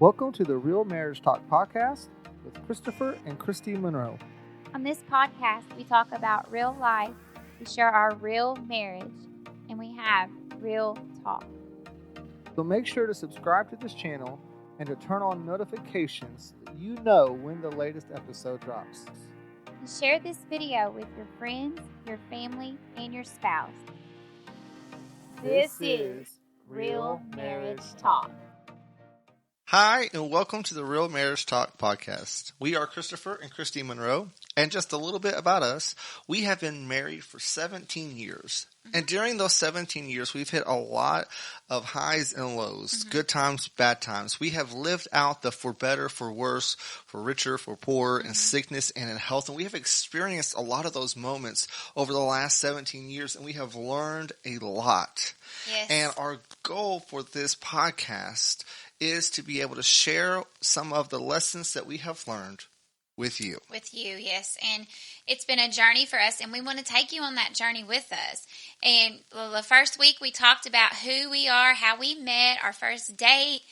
Welcome to the Real Marriage Talk podcast with Christopher and Christy Monroe. On this podcast, we talk about real life, we share our real marriage, and we have real talk. So make sure to subscribe to this channel and to turn on notifications so that you know when the latest episode drops. And share this video with your friends, your family, and your spouse. This is Real Marriage Talk. Hi, and welcome to the Real Marriage Talk podcast. We are Christopher and Christy Monroe, and just a little bit about us. We have been married for 17 years, and during those 17 years, we've hit a lot of highs and lows, good times, bad times. We have lived out the for better, for worse, for richer, for poorer, in sickness and in health, and we have experienced a lot of those moments over the last 17 years, and we have learned a lot. Yes. And our goal for this podcast is to be able to share some of the lessons that we have learned with you. With you, yes. And it's been a journey for us, and we want to take you on that journey with us. And the first week, we talked about who we are, how we met, our first date.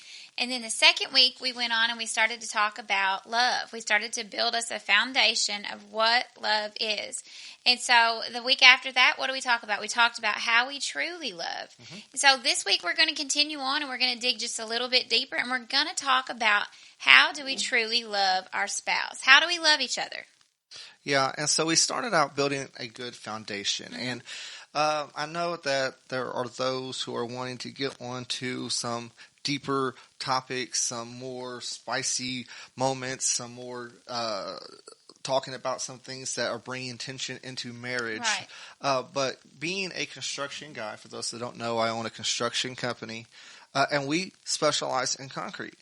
And then the second week, we went on and we started to talk about love. We started to build us a foundation of what love is. And so the week after that, what do we talk about? We talked about how we truly love. So this week, we're going to continue on, and we're going to dig just a little bit deeper, and we're going to talk about how do we truly love our spouse? How do we love each other? Yeah, and so we started out building a good foundation. And I know that there are those who are wanting to get on to some deeper topics, some more spicy moments, some more talking about some things that are bringing tension into marriage. Right. But being a construction guy, for those that don't know, I own a construction company, and we specialize in concrete.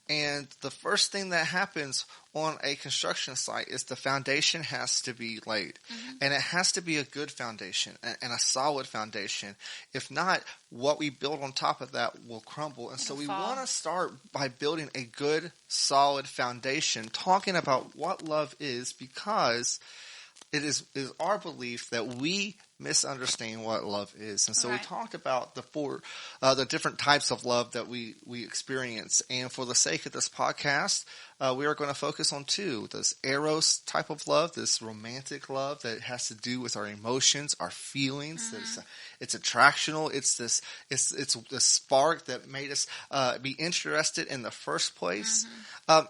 And the first thing that happens on a construction site is the foundation has to be laid. And it has to be a good foundation and a solid foundation. If not, what we build on top of that will crumble. And so we want to start by building a good, solid foundation, talking about what love is, because it is our belief that we misunderstand what love is. And so we talked about the different types of love that we experience. And for the sake of this podcast, we are going to focus on two: this eros type of love, this romantic love that has to do with our emotions, our feelings. It's attractional. It's the spark that made us be interested in the first place.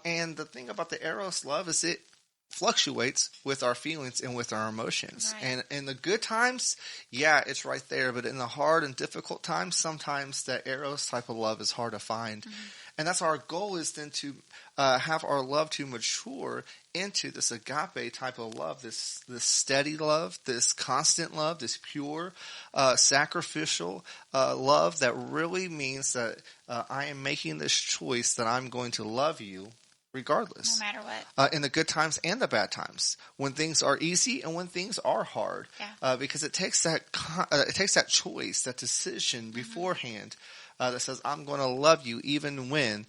And the thing about the eros love is it fluctuates with our feelings and with our emotions. And in the good times, yeah, it's right there. But in the hard and difficult times, sometimes that eros type of love is hard to find. And that's our goal, is then to have our love to mature into this agape type of love, this steady love, this constant love, this pure, sacrificial love that really means that I am making this choice that I'm going to love you regardless. No matter what. In the good times and the bad times, when things are easy and when things are hard, because it takes that choice, that decision beforehand that says, I'm going to love you even when.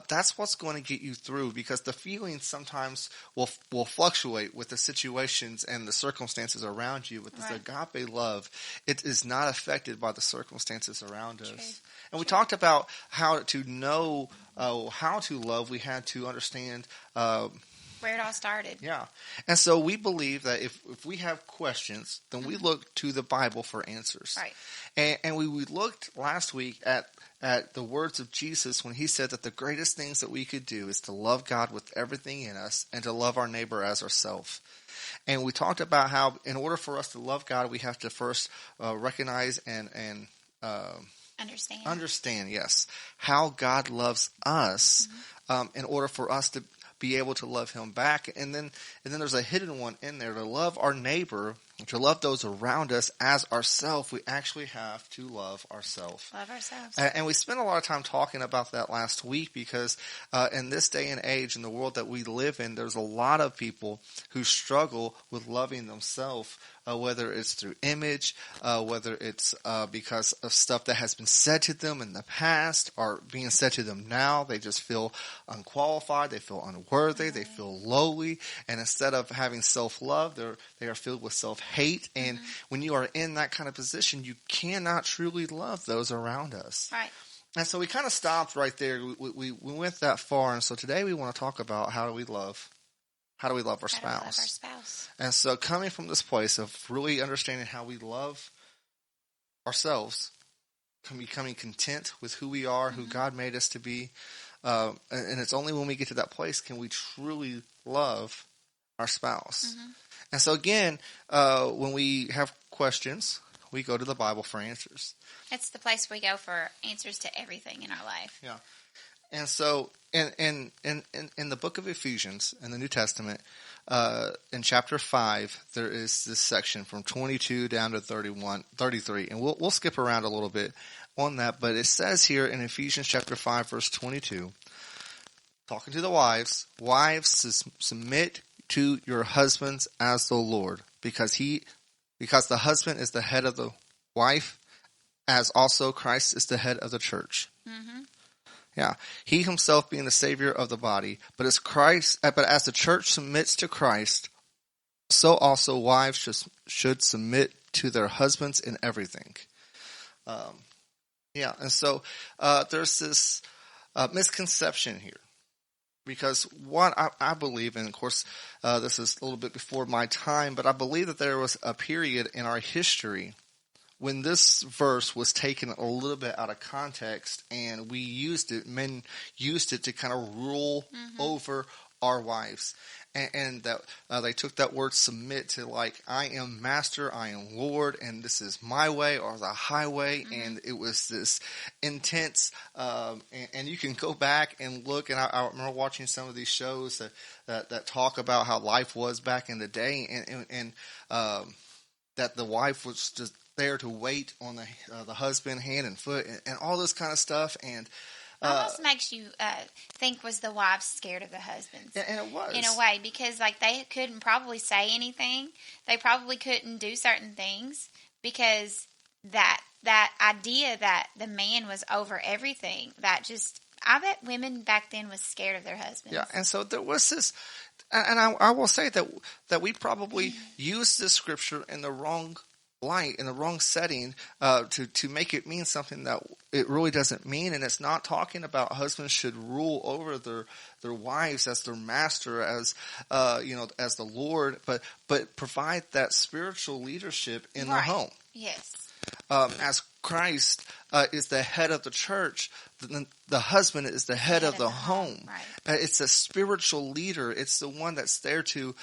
That's what's going to get you through, because the feelings sometimes will fluctuate with the situations and the circumstances around you. With this agape love, it is not affected by the circumstances around us. And we talked about how to know how to love. We had to understand where it all started. Yeah. And so we believe that if we have questions, then we look to the Bible for answers. Right. And we looked last week at the words of Jesus when he said that the greatest things that we could do is to love God with everything in us and to love our neighbor as ourselves. And we talked about how in order for us to love God, we have to first recognize and understand, yes, how God loves us in order for us to be able to love him back. And then there's a hidden one in there: to love our neighbor, to love those around us as ourselves. We actually have to love ourselves. Love ourselves. And we spent a lot of time talking about that last week, because in this day and age, in the world that we live in, there's a lot of people who struggle with loving themselves, whether it's through image, whether it's because of stuff that has been said to them in the past or being said to them now. They just feel unqualified, they feel unworthy, they feel lowly, and instead of having self-love, they are filled with self-hate. And when you are in that kind of position, you cannot truly love those around us. Right. And so we kind of stopped right there. We went that far, and so today we want to talk about how do we love our How do we love our spouse. spouse? And so coming from this place of really understanding how we love ourselves, becoming content with who we are, who God made us to be, and it's only when we get to that place can we truly love our spouse. And so again, when we have questions, we go to the Bible for answers. It's the place we go for answers to everything in our life. Yeah. And so in the book of Ephesians, in the New Testament, in chapter 5, there is this section from 22 down to 33. And we'll skip around a little bit on that. But it says here in Ephesians chapter 5, verse 22, talking to the wives, submit to your husbands as the Lord, because the husband is the head of the wife, as also Christ is the head of the church. Yeah, he himself being the savior of the body, but as the church submits to Christ, so also wives should submit to their husbands in everything. And so there's this misconception here, because what I believe, and of course this is a little bit before my time, but I believe that there was a period in our history when this verse was taken a little bit out of context, and men used it to kind of rule over our wives. And that they took that word submit to like, I am master, I am Lord, and this is my way or the highway. And it was this intense, and you can go back and look, and I remember watching some of these shows that talk about how life was back in the day, and that the wife was just there to wait on the husband, hand and foot, and all this kind of stuff. And almost makes you think, was the wives scared of the husbands? And it was. In a way, because like they couldn't probably say anything. They probably couldn't do certain things because that idea that the man was over everything, I bet women back then was scared of their husbands. Yeah, and so there was this, and I will say that we probably used this scripture in the wrong light, in the wrong setting, to make it mean something that it really doesn't mean. And it's not talking about husbands should rule over their wives as their master, as as the Lord, but provide that spiritual leadership in the home. Yes. As Christ is the head of the church, the husband is the head of the home. Right. It's a spiritual leader. It's the one that's there to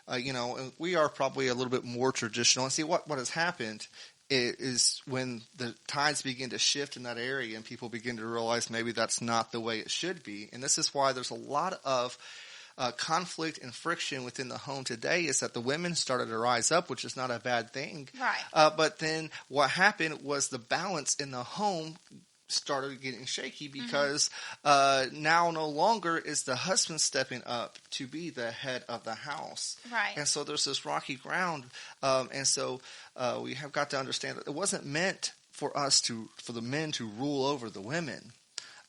and we are probably a little bit more traditional. And see, what has happened is when the tides begin to shift in that area and people begin to realize maybe that's not the way it should be. And this is why there's a lot of conflict and friction within the home today, is that the women started to rise up, which is not a bad thing. Right. But then what happened was the balance in the home started getting shaky, because now no longer is the husband stepping up to be the head of the house. Right. And so there's this rocky ground. And so we have got to understand that it wasn't meant for the men to rule over the women,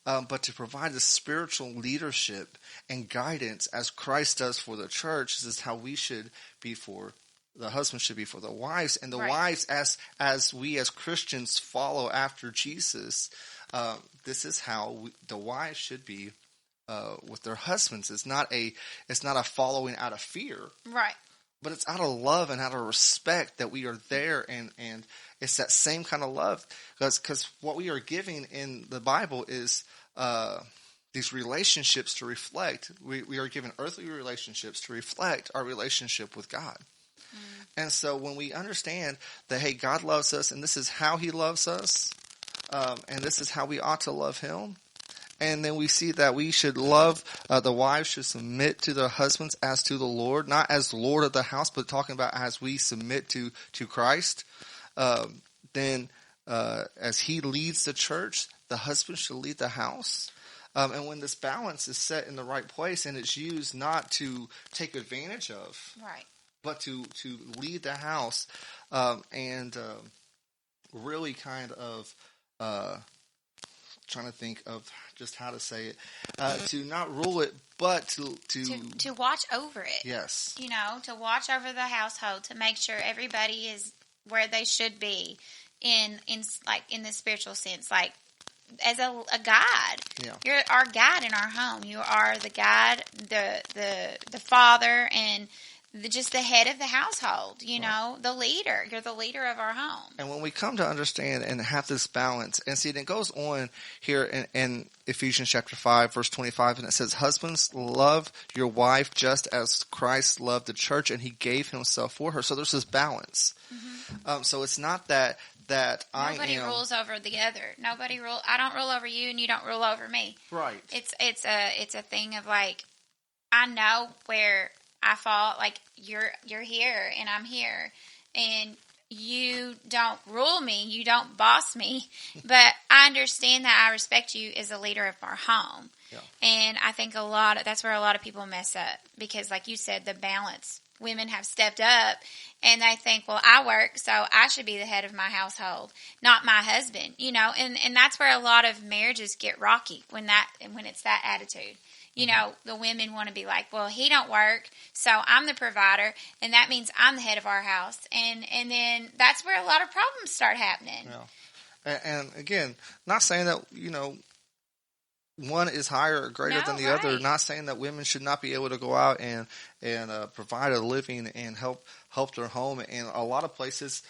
but to provide the spiritual leadership and guidance as Christ does for the church. This is how we should be for the husband should be for the wives, and the wives, as we as Christians follow after Jesus, this is how the wives should be with their husbands. It's not a following out of fear, right? But it's out of love and out of respect that we are there, and it's that same kind of love, because what we are giving in the Bible is these relationships to reflect. We are given earthly relationships to reflect our relationship with God. And so when we understand that, hey, God loves us, and this is how he loves us, and this is how we ought to love him, and then we see that we should love, the wives should submit to their husbands as to the Lord, not as Lord of the house, but talking about as we submit to Christ. Then as he leads the church, the husband should lead the house. And when this balance is set in the right place, and it's used not to take advantage of, right, but to lead the house, and really kind of trying to think of just how to say it, to not rule it, but to watch over it. Yes. To watch over the household, to make sure everybody is where they should be in the spiritual sense. Like as a guide. Yeah. You're our guide in our home. You are the guide, the father, and just the head of the household. You know, the leader. You're the leader of our home. And when we come to understand and have this balance, and see, it goes on here in Ephesians chapter 5, verse 25, and it says, "Husbands, love your wife just as Christ loved the church, and he gave himself for her." So there's this balance. So it's not that Nobody rules over the other. Nobody rule. I don't rule over you, and you don't rule over me. Right. It's a thing of like, I know where I fall. Like you're here, and I'm here, and you don't rule me. You don't boss me, but I understand that I respect you as a leader of our home. Yeah. And I think that's where a lot of people mess up, because like you said, the balance. Women have stepped up and they think, well, I work, so I should be the head of my household, not my husband, you know, and that's where a lot of marriages get rocky when it's that attitude. You know, the women want to be like, well, he don't work, so I'm the provider, and that means I'm the head of our house. And then that's where a lot of problems start happening. Yeah. And again, not saying that, you know, one is higher or greater than the other. Not saying that women should not be able to go out and provide a living and help their home. And a lot of places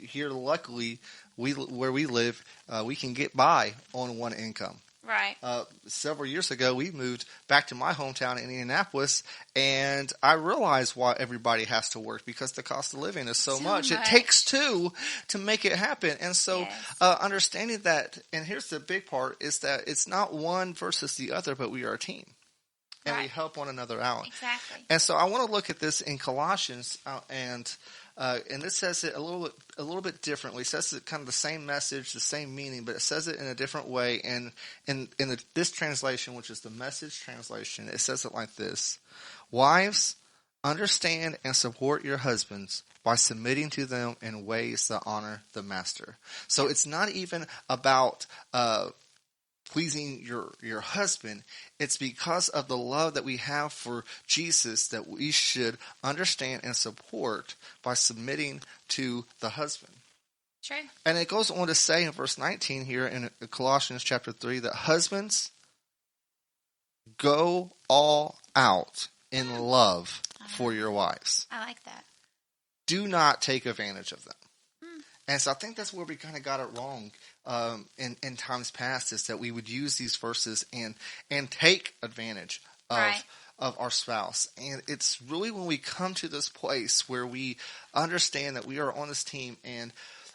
here, luckily, where we live, we can get by on one income. Right. Several years ago, we moved back to my hometown in Indianapolis, and I realized why everybody has to work, because the cost of living is so much. It takes two to make it happen. And so understanding that, and here's the big part, is that it's not one versus the other, but we are a team. And we help one another out. Exactly. And so I want to look at this in Colossians, and this says it a little bit differently. It says it kind of the same message, the same meaning, but it says it in a different way. And in this translation, which is the Message translation, it says it like this: "Wives, understand and support your husbands by submitting to them in ways that honor the master." So it's not even about pleasing your husband. It's because of the love that we have for Jesus that we should understand and support by submitting to the husband. True. And it goes on to say in verse 19 here in Colossians chapter 3 that husbands, go all out in love for your wives. I like that. Do not take advantage of them. And so I think that's where we kind of got it wrong in times past, is that we would use these verses and take advantage of our spouse. And it's really when we come to this place where we understand that we are on this team, and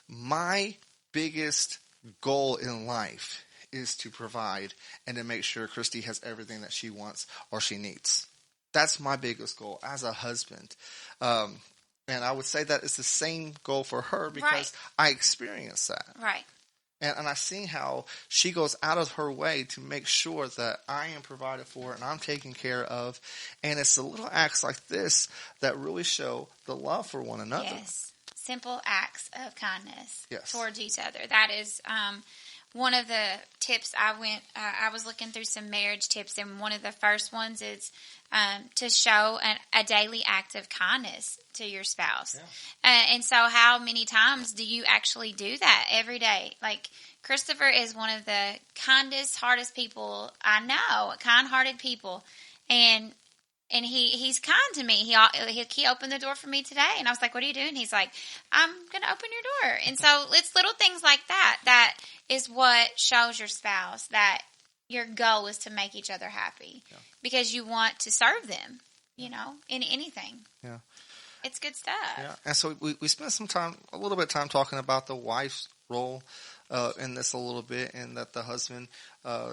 my biggest goal in life is to provide and to make sure Christy has everything that she wants or she needs. That's my biggest goal as a husband. And I would say that it's the same goal for her, because I experienced that. Right. And I see how she goes out of her way to make sure that I am provided for and I'm taken care of. And it's the little acts like this that really show the love for one another. Yes. Simple acts of kindness towards each other. That is one of the tips. I was looking through some marriage tips, and one of the first ones is to show a daily act of kindness to your spouse. Yeah. And so how many times do you actually do that every day? Like, Christopher is one of the kindest, hardest people I know, kind-hearted people. And he's kind to me. He opened the door for me today, and I was like, "What are you doing?" He's like, "I'm going to open your door." And so it's little things like that is what shows your spouse that your goal is to make each other happy, because you want to serve them, you know, in anything. Yeah. It's good stuff. Yeah. And so we spent a little bit of time talking about the wife's role in this a little bit, and that the husband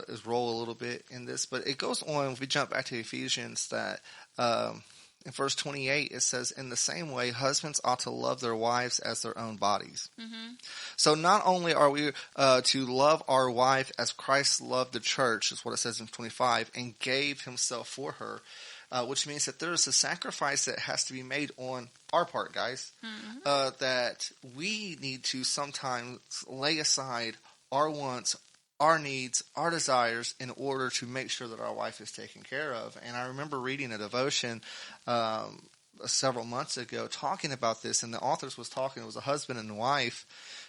is role a little bit in this. But it goes on, if we jump back to Ephesians, that in verse 28 it says, "In the same way, husbands ought to love their wives as their own bodies." Mm-hmm. So not only are we to love our wife as Christ loved the church, is what it says in 25, and gave himself for her, which means that there is a sacrifice that has to be made on our part, guys. Mm-hmm. That we need to sometimes lay aside our wants, our needs, our desires, in order to make sure that our wife is taken care of. And I remember reading a devotion several months ago talking about this, and the authors was talking, it was a husband and wife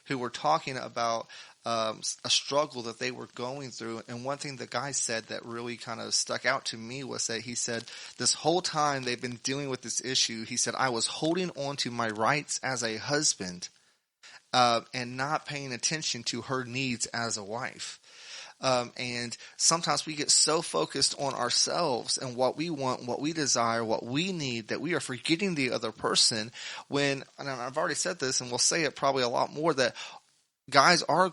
who were talking about a struggle that they were going through. And one thing the guy said that really kind of stuck out to me was that he said, this whole time they've been dealing with this issue, he said, I was holding on to my rights as a husband and not paying attention to her needs as a wife. And sometimes we get so focused on ourselves and what we want, what we desire, what we need, that we are forgetting the other person when, and I've already said this and we'll say it probably a lot more, that guys, our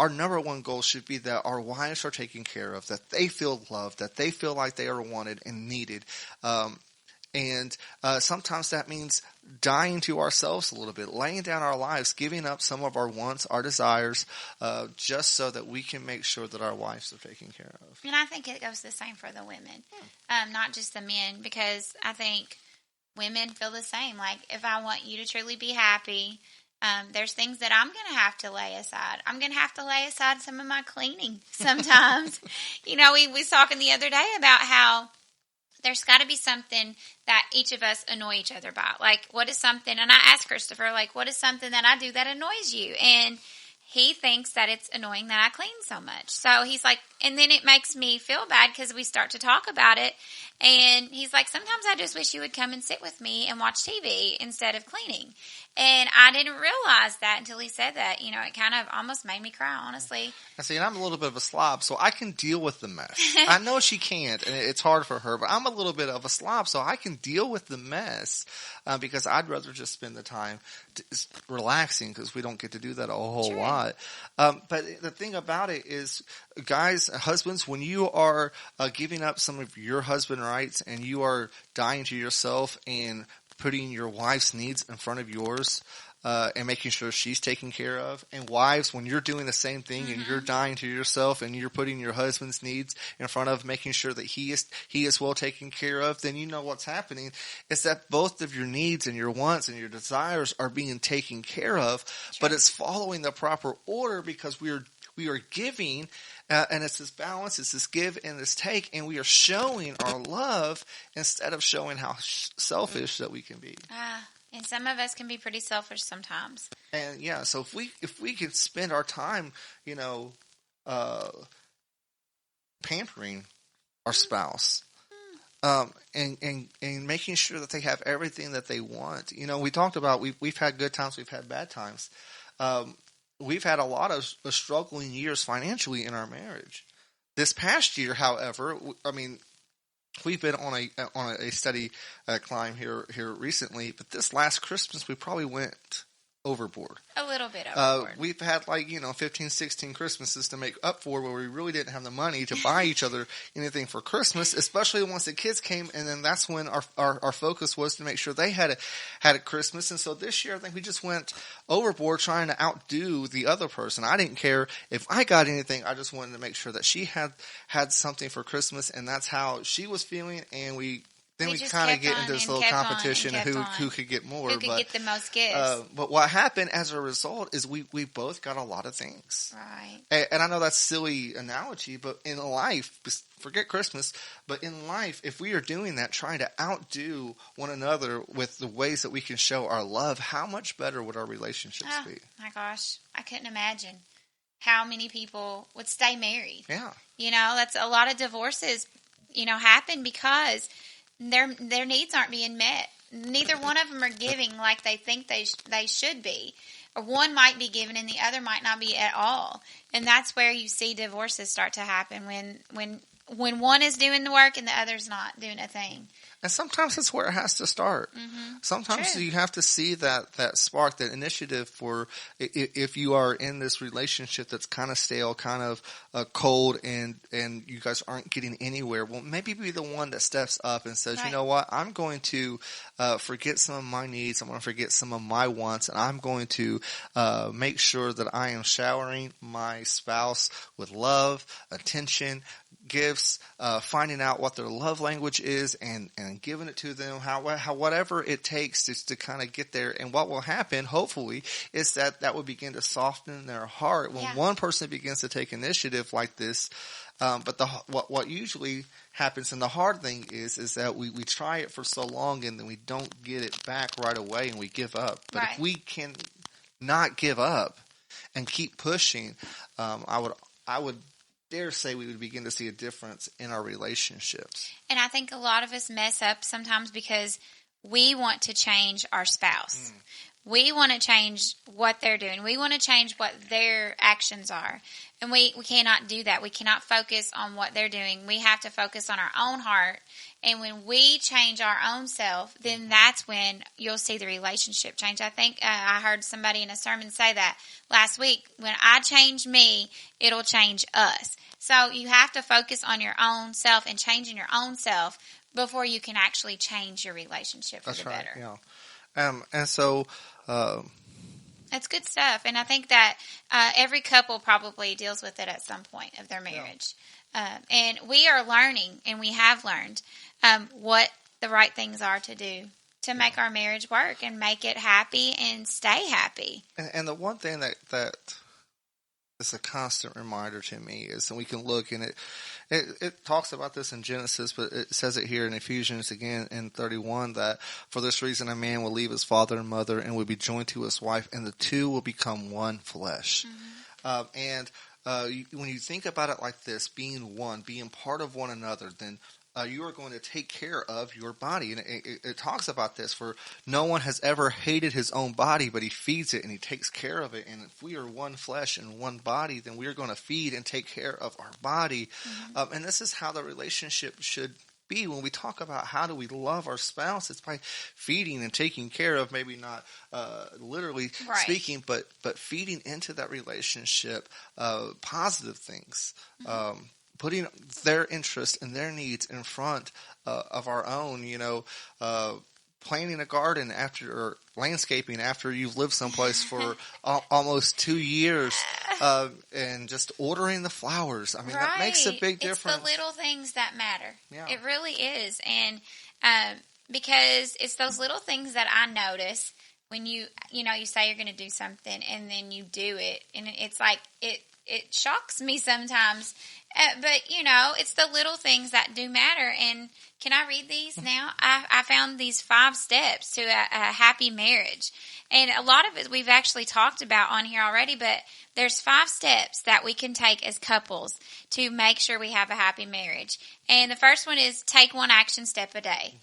number one goal should be that our wives are taken care of, that they feel loved, that they feel like they are wanted and needed. And sometimes that means dying to ourselves a little bit, laying down our lives, giving up some of our wants, our desires, just so that we can make sure that our wives are taken care of. And I think it goes the same for the women, not just the men, because I think women feel the same. Like, if I want you to truly be happy, there's things that I'm going to have to lay aside. I'm going to have to lay aside some of my cleaning sometimes. We was talking the other day about how there's got to be something that each of us annoy each other by. Like, what is something, and I asked Christopher, like, what is something that I do that annoys you? And he thinks that it's annoying that I clean so much. So he's like, and then it makes me feel bad because we start to talk about it. And he's like, sometimes I just wish you would come and sit with me and watch TV instead of cleaning. And I didn't realize that until he said that. It kind of almost made me cry, honestly. I see, and I'm a little bit of a slob, so I can deal with the mess. I know she can't, and it's hard for her, but I'm a little bit of a slob, so I can deal with the mess because I'd rather just spend the time relaxing, because we don't get to do that a whole lot. But the thing about it is, guys, husbands, when you are giving up some of your husband rights and you are dying to yourself and putting your wife's needs in front of yours, and making sure she's taken care of. And wives, when you're doing the same thing and you're dying to yourself and you're putting your husband's needs in front of making sure that he is well taken care of, then you know what's happening is that both of your needs and your wants and your desires are being taken care of, but it's following the proper order because we are giving, and it's this balance, it's this give and this take, and we are showing our love instead of showing how selfish that we can be. And some of us can be pretty selfish sometimes. And yeah, so if we could spend our time, pampering our spouse, and making sure that they have everything that they want. We talked about we've had good times, we've had bad times. We've had a lot of struggling years financially in our marriage. This past year, however, we've been on a steady climb here recently, but this last Christmas we probably went overboard. A little bit overboard. We've had 15, 16 Christmases to make up for where we really didn't have the money to buy each other anything for Christmas, especially once the kids came, and then that's when our focus was to make sure they had a Christmas. And so this year I think we just went overboard trying to outdo the other person. I didn't care if I got anything. I just wanted to make sure that she had something for Christmas, and that's how she was feeling, and we kind of get into this little competition of who could get more. Who could get the most gifts. But what happened as a result is we both got a lot of things. Right. And I know that's a silly analogy, but in life, forget Christmas, but in life, if we are doing that, trying to outdo one another with the ways that we can show our love, how much better would our relationships be? My gosh, I couldn't imagine how many people would stay married. Yeah. That's a lot of divorces, happen because their needs aren't being met. Neither one of them are giving like they think they should be. Or one might be giving and the other might not be at all. And that's where you see divorces start to happen when one is doing the work and the other's not doing a thing. And sometimes that's where it has to start. Mm-hmm. Sometimes you have to see that spark, that initiative for if you are in this relationship that's kind of stale, kind of cold, and you guys aren't getting anywhere. Well, maybe be the one that steps up and says, You know what, I'm going to forget some of my needs. I'm going to forget some of my wants, and I'm going to make sure that I am showering my spouse with love, attention, gifts, finding out what their love language is and giving it to them, how whatever it takes to kind of get there. And what will happen, hopefully, is that will begin to soften their heart when one person begins to take initiative like this. But what usually happens, and the hard thing is that we try it for so long and then we don't get it back right away and we give up. But if we can not give up and keep pushing, I would dare say we would begin to see a difference in our relationships. And I think a lot of us mess up sometimes because we want to change our spouse. We want to change what they're doing. We want to change what their actions are. And we cannot do that. We cannot focus on what they're doing. We have to focus on our own heart. And when we change our own self, then that's when you'll see the relationship change. I think I heard somebody in a sermon say that last week. When I change me, it'll change us. So you have to focus on your own self and changing your own self before you can actually change your relationship for the better. Yeah. And so that's good stuff. And I think that every couple probably deals with it at some point of their marriage. And we are learning, and we have learned what the right things are to do to make our marriage work and make it happy and stay happy. And the one thing that is a constant reminder to me is, and we can look, and it talks about this in Genesis, but it says it here in Ephesians again in 31, that for this reason a man will leave his father and mother and will be joined to his wife, and the two will become one flesh. When you think about it like this, being one, being part of one another, then you are going to take care of your body. And it talks about this, for no one has ever hated his own body, but he feeds it and he takes care of it. And if we are one flesh and one body, then we are going to feed and take care of our body. And this is how the relationship should be. When we talk about how do we love our spouse, it's by feeding and taking care of, maybe not literally speaking, but feeding into that relationship positive things. Putting their interests and their needs in front of our own, planting a garden or landscaping after you've lived someplace for almost 2 years, and just ordering the flowers. I mean, that makes a big difference. It's the little things that matter. Yeah. It really is. And because it's those little things that I notice when you say you're going to do something and then you do it. And it's like, it shocks me sometimes. But, it's the little things that do matter. And can I read these now? I found these 5 steps to a happy marriage. And a lot of it we've actually talked about on here already, but there's 5 steps that we can take as couples to make sure we have a happy marriage. And the first one is take one action step a day.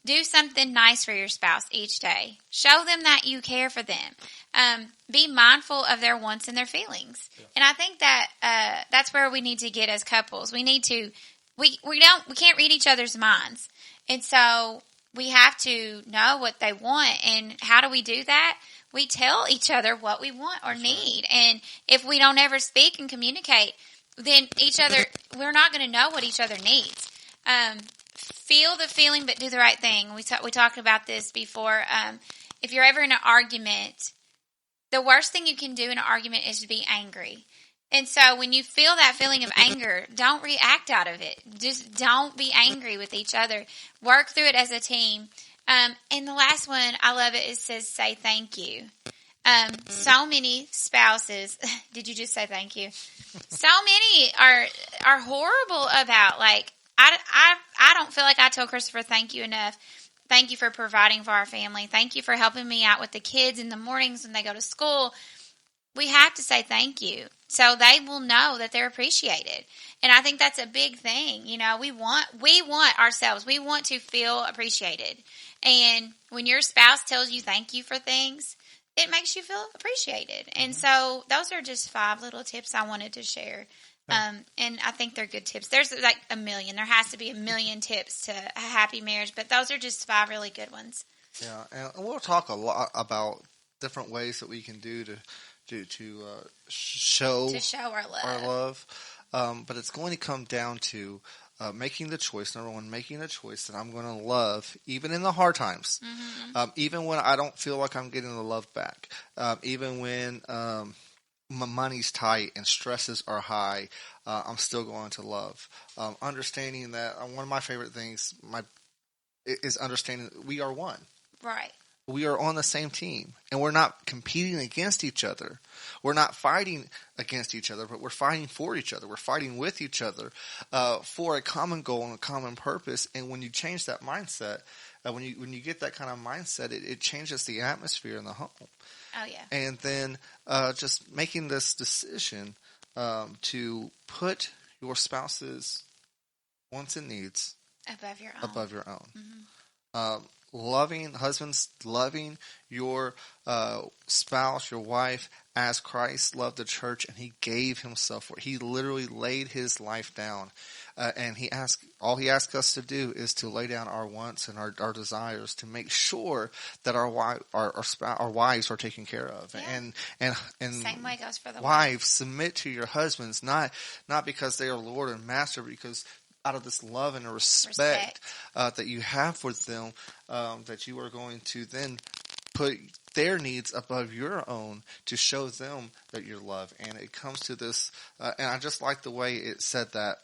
Do something nice for your spouse each day. Show them that you care for them. Be mindful of their wants and their feelings. Yeah. And I think that that's where we need to get as couples. We need to we can't read each other's minds. And so we have to know what they want. And how do we do that? We tell each other what we want or need. And if we don't ever speak and communicate, then we're not going to know what each other needs. Feel the feeling, but do the right thing. We talked about this before. If you're ever in an argument, the worst thing you can do in an argument is to be angry. And so when you feel that feeling of anger, don't react out of it. Just don't be angry with each other. Work through it as a team. And the last one, I love it. It says, say thank you. So many spouses, did you just say thank you? So many are horrible about, like, I don't feel like I tell Christopher thank you enough. Thank you for providing for our family. Thank you for helping me out with the kids in the mornings when they go to school. We have to say thank you so they will know that they're appreciated. And I think that's a big thing. We want ourselves. We want to feel appreciated. And when your spouse tells you thank you for things, it makes you feel appreciated. And so those are just 5 little tips I wanted to share. And I think they're good tips. There's like a million. There has to be a million tips to a happy marriage, but those are just 5 really good ones. Yeah, and we'll talk a lot about different ways that we can do to show our love. But it's going to come down to making the choice. Number one, making the choice that I'm going to love even in the hard times, even when I don't feel like I'm getting the love back, even when my money's tight and stresses are high, I'm still going to love. Understanding that one of my favorite things is understanding that we are one. Right. We are on the same team, and we're not competing against each other. We're not fighting against each other, but we're fighting for each other. We're fighting with each other for a common goal and a common purpose. And when you change that mindset, when you get that kind of mindset, it changes the atmosphere in the home. Oh, yeah. And then just making this decision to put your spouse's wants and needs Above your own. above your own. Mm-hmm. Loving your spouse, your wife, as Christ loved the church, and He gave Himself for it. He literally laid His life down, and all He asks us to do is to lay down our wants and our desires to make sure that our wives are taken care of. Yeah. And Same way goes for the wives, submit to your husbands, not because they are Lord and Master, because out of this love and respect. That you have for them, that you are going to then put their needs above your own to show them that you're loved. And it comes to this, and I just like the way it said that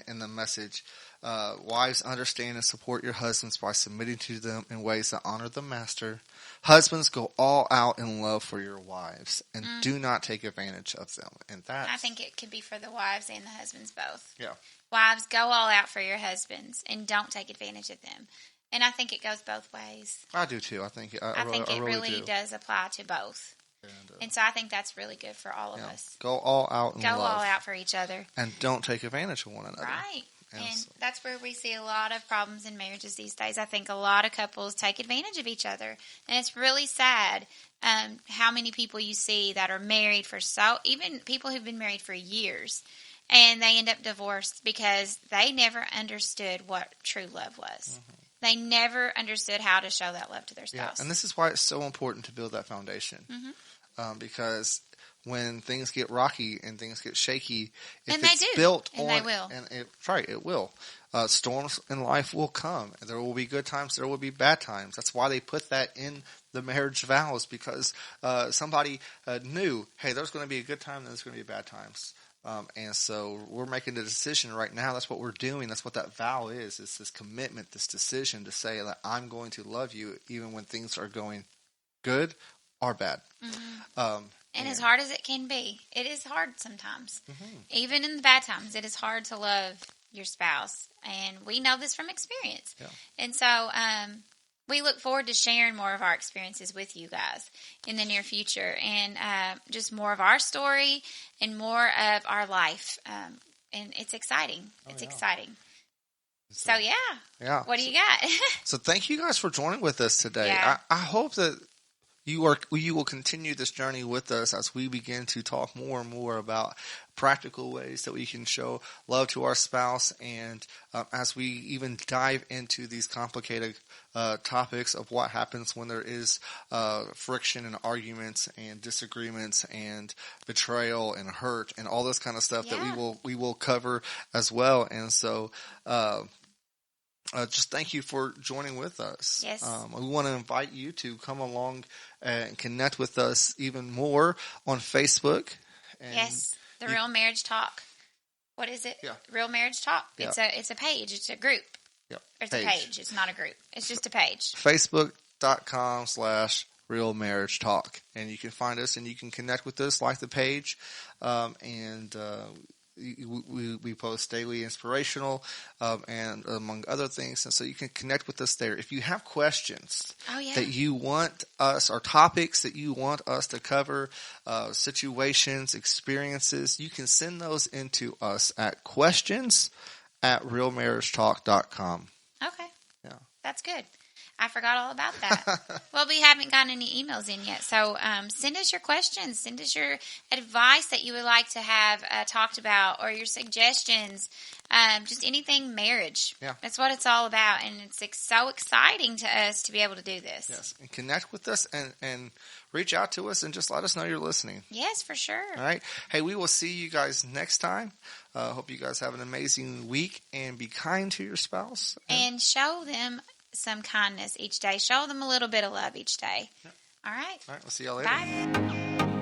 in the message. Wives, understand and support your husbands by submitting to them in ways that honor the master. Husbands, go all out in love for your wives and do not take advantage of them. And I think it could be for the wives and the husbands both. Yeah. Wives, go all out for your husbands and don't take advantage of them. And I think it goes both ways. I do too. I think I think it really does apply to both. And so I think that's really good for all of us. Go all out in love. Go all out for each other. And don't take advantage of one another. Right. And that's where we see a lot of problems in marriages these days. I think a lot of couples take advantage of each other. And it's really sad how many people you see that are married even people who've been married for years, and they end up divorced because they never understood what true love was. Mm-hmm. They never understood how to show that love to their spouse. Yeah, and this is why it's so important to build that foundation. Mm-hmm. Because when things get rocky and things get shaky, if it's built on, they will. It will. Storms in life will come. There will be good times. There will be bad times. That's why they put that in the marriage vows, because somebody knew, hey, there's going to be a good time and there's going to be bad times. And so we're making the decision right now. That's what we're doing. That's what that vow is. It's this commitment, this decision to say that I'm going to love you even when things are going good or bad. Mm-hmm. And as hard as it can be, it is hard sometimes. Mm-hmm. Even in the bad times, it is hard to love your spouse. And we know this from experience. Yeah. And so we look forward to sharing more of our experiences with you guys in the near future, and just more of our story and more of our life. And it's exciting. It's exciting. So, yeah. What do you got? So thank you guys for joining with us today. Yeah. I hope that you will continue this journey with us as we begin to talk more and more about practical ways that we can show love to our spouse, and as we even dive into these complicated topics of what happens when there is friction and arguments and disagreements and betrayal and hurt and all this kind of stuff that we will cover as well. And so just thank you for joining with us. Yes. We want to invite you to come along and connect with us even more on Facebook. And yes, the Real Marriage Talk. What is it? Yeah. Real Marriage Talk. Yeah. It's a page. It's a group. Yep. It's a page. It's not a group. It's just a page. Facebook.com/Real Marriage Talk. And you can find us and you can connect with us, like the page. We post daily inspirational and among other things, and so you can connect with us there. If you have questions that you want us, or topics that you want us to cover, situations, experiences, you can send those into us at questions@realmarriagetalk.com. Okay. Yeah. That's good. I forgot all about that. Well, we haven't gotten any emails in yet. So send us your questions. Send us your advice that you would like to have talked about, or your suggestions. Just anything marriage. Yeah. That's what it's all about. And it's so exciting to us to be able to do this. Yes. And connect with us and reach out to us and just let us know you're listening. Yes, for sure. All right. Hey, we will see you guys next time. Hope you guys have an amazing week, and be kind to your spouse. And show them some kindness each day. Show them a little bit of love each day. Yep. All right. All right. We'll see y'all later. Bye.